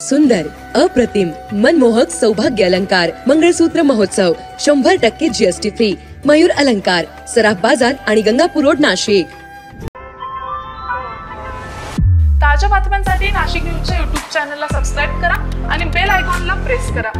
सुंदर, अप्रतिम, मनमोहक सौभाग्य अलंकार मंगळसूत्र महोत्सव 100% जीएसटी फ्री. मयूर अलंकार, सराफ बाजार आणि गंगापूर रोड, नाशिक. ताज्या बातम्यांसाठी नाशिक न्यूजच्या YouTube चॅनलला सबस्क्राइब करा आणि बेल आयकॉनला प्रेस करा.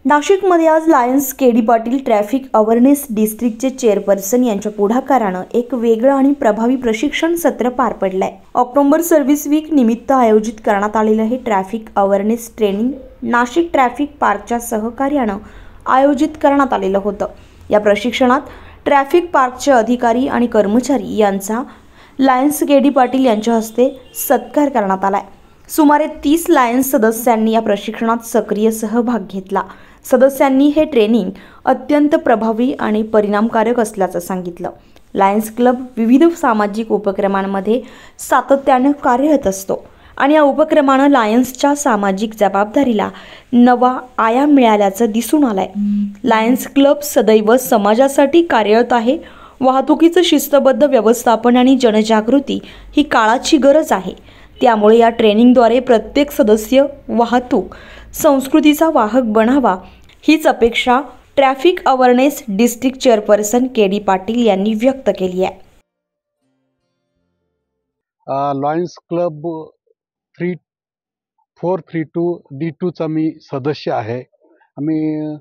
नाशिकमध्ये आज Lions K D. Patil traffic awareness डिस्ट्रिक्टचे चेअरपर्सन यांच्या पुढाकारानं एक वेगळं आणि प्रभावी प्रशिक्षण सत्र पार पडलंय. ऑक्टोबर सर्व्हिस वीक निमित्त आयोजित करण्यात आलेलं हे traffic awareness training Nashik traffic पार्कच्या सहकार्यानं आयोजित करण्यात आलेलं होतं. या प्रशिक्षणात ट्रॅफिक पार्कचे अधिकारी आणि कर्मचारी यांचा लायन्स के.डी. पाटील यांच्या हस्ते सत्कार करण्यात आलाय. सुमारे 30 लायन्स सदस्यांनी या प्रशिक्षणात सक्रिय सहभाग घेतला. सदस्यांनी हे ट्रेनिंग अत्यंत प्रभावी आणि परिणामकारक असल्याचं सांगितलं. लायन्स क्लब विविध सामाजिक उपक्रमांमध्ये सातत्याने कार्यरत असतो आणि या उपक्रमानं लायन्सच्या सामाजिक जबाबदारीला नवा आयाम मिळाल्याचं दिसून आलंय. लायन्स क्लब सदैव समाजासाठी कार्यरत आहे. वाहतुकीचं शिस्तबद्ध व्यवस्थापन आणि जनजागृती ही काळाची गरज आहे. त्यामुळे या ट्रेनिंगद्वारे प्रत्येक सदस्य वाहतूक संस्कृतीचा वाहक बनावा हीच अपेक्षा traffic awareness district chairperson KD. Patil यांनी व्यक्त केली आहे. लायन्स क्लब 3432 D2 चा मी सदस्य आहे. आम्ही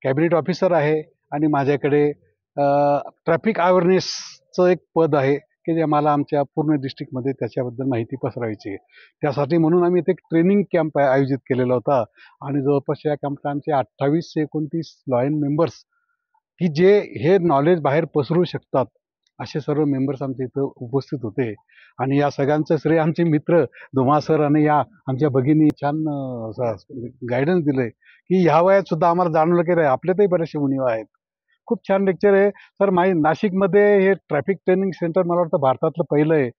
कॅबिनेट ऑफिसर आहे आणि माझ्याकडे ट्रॅफिक अवेअरनेसचं एक पद आहे की जे मला आमच्या पूर्ण डिस्ट्रिक्टमध्ये त्याच्याबद्दल माहिती पसरवायची आहे. त्यासाठी म्हणून आम्ही इथे एक ट्रेनिंग कॅम्प आयोजित केलेला होता आणि जवळपास या कॅम्पला आमचे 28 ते 29 लॉयन मेंबर्स की जे हे नॉलेज बाहेर पसरू शकतात असे सर्व मेंबर्स आमच्या इथं उपस्थित होते. आणि या सगळ्यांचं श्रेय आमचे मित्र धुमा सर आणि या आमच्या भगिनी छान गायडन्स दिलं की ह्या वयात सुद्धा आम्हाला जाणवलं की आपल्यातही बरेचसे उणीवा आहेत. खूप छान लेक्चर आहे सर. नाशिकमध्ये हे ट्रॅफिक ट्रेनिंग सेंटर मला वाटतं भारतातलं पहिलं आहे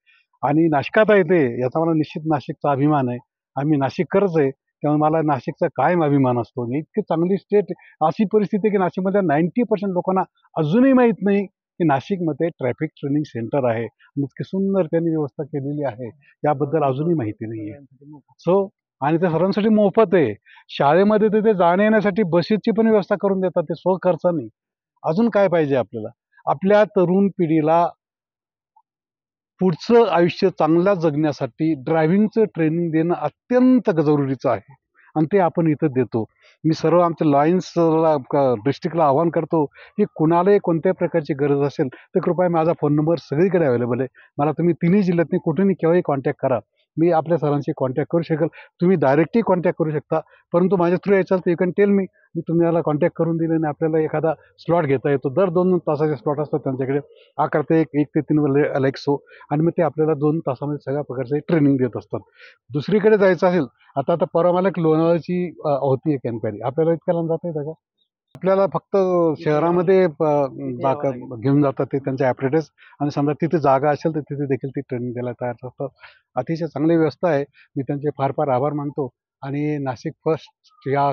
आणि नाशिकात आहे ते. याचा मला निश्चित नाशिकचा अभिमान आहे. आम्ही नाशिककरच आहे त्यामुळे मला नाशिकचा कायम अभिमान असतो. इतकी चांगली स्टेट अशी परिस्थिती आहे की नाशिकमध्ये 90% लोकांना अजूनही माहीत नाही की नाशिकमध्ये ट्रॅफिक ट्रेनिंग सेंटर आहे. इतकी सुंदर त्यांनी व्यवस्था केलेली आहे याबद्दल अजूनही माहिती नाही आहे. सो आणि ते सर्वांसाठी मोफत आहे. शाळेमध्ये तिथे जाण्या येण्यासाठी बसेसची पण व्यवस्था करून देतात ते स्वखर्चाने. अजून काय पाहिजे आपल्याला? आपल्या तरुण पिढीला पुढचं आयुष्य चांगलं जगण्यासाठी ड्रायव्हिंगचं ट्रेनिंग देणं अत्यंत जरुरीचं आहे आणि ते आपण इथं देतो. मी सर्व आमच्या लायन्सला डिस्ट्रिक्टला आवाहन करतो की कुणालाही कोणत्याही प्रकारची गरज असेल तर कृपया माझा फोन नंबर सगळीकडे अवेलेबल आहे. मला तुम्ही तिन्ही जिल्ह्यातून कुठेही केव्हाही कॉन्टॅक्ट करा. मी आपल्या सरांशी कॉन्टॅक्ट करू शकेल. तुम्ही डायरेक्टली कॉन्टॅक्ट करू शकता परंतु माझ्या थ्रू यायचं तर यू कॅन टेल मी. मी तुम्हाला कॉन्टॅक्ट करून दिले आणि आपल्याला एखादा स्लॉट घेता येतो. दर 2 तासाचे स्लॉट असतात त्यांच्याकडे. 11 ते 1 ते 3 अलेक्सो आणि मग ते आपल्याला 2 तासामध्ये सगळ्या प्रकारचे ट्रेनिंग देत असतात. दुसरीकडे जायचं असेल आता परवा मला एक लोणावळ्याची होती एक एन्क्वायरी. आपल्याला इतक्या लांब जाता येतं का? आपल्याला फक्त शहरामध्ये घेऊन जातात ते त्यांचे ॲपरेटर्स आणि समजा तिथे जागा असेल तर तिथे देखील ती ट्रेनिंग द्यायला तयार असतात. अतिशय चांगली व्यवस्था आहे. मी त्यांचे फार फार आभार मानतो आणि नाशिक फर्स्ट या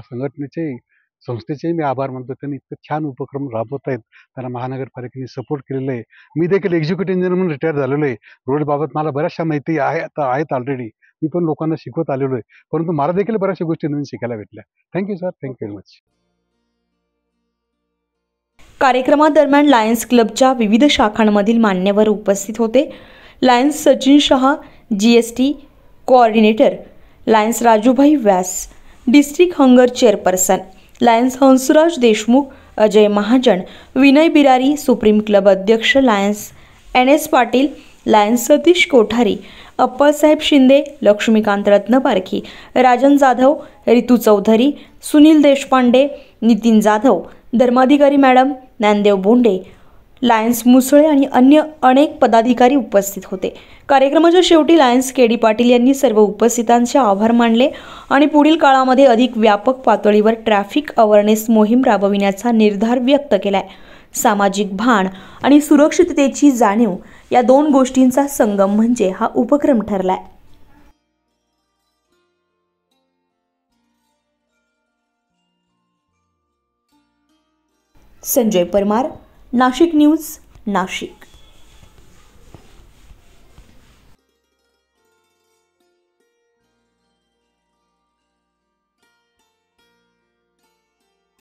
संस्थेचेही मी आभार मानतो. त्यांनी इतकं छान उपक्रम राबवत आहेत. त्यांना महानगरपालिकेने सपोर्ट केलेलं आहे. मी देखील एक्झिक्युटिव्ह इंजिनियर म्हणून रिटायर झालेलो आहे. रोडबाबत मला बऱ्याचशा माहिती आहेत ऑलरेडी. मी पण लोकांना शिकवत आलेलो आहे परंतु मला देखील बऱ्याचशा गोष्टी नवीन शिकायला भेटल्या. Thank you sir. Thank you very much. कार्यक्रमादरम्यान लायन्स क्लबच्या विविध शाखांमधील मान्यवर उपस्थित होते. Lions Sachin Shah GST coordinator, Lions Rajubhai Vyas district hunger chairperson, Lions Hansraj Deshmukh, Ajay Mahajan, Vinay Birari supreme club अध्यक्ष, Lions NS Patil, Lions Satish Kothari, Appasaheb Shinde, Laxmikant Ratnaparkhi, Rajan Jadhav, Ritu Chaudhari, Sunil Deshpande, Nitin Jadhav, Dharmadhikari madam, Dnyandev Bonde, Lions Musale आणि अन्य अनेक पदाधिकारी उपस्थित होते. कार्यक्रमाच्या शेवटी लायन्स के.डी. पाटील यांनी सर्व उपस्थितांचे आभार मानले आणि पुढील काळामध्ये अधिक व्यापक पातळीवर ट्रॅफिक अवेअरनेस मोहीम राबविण्याचा निर्धार व्यक्त केलाय. सामाजिक भान आणि सुरक्षिततेची जाणीव या 2 गोष्टींचा संगम म्हणजे हा उपक्रम ठरलाय. संजय परमार, नाशिक न्यूज, नाशिक.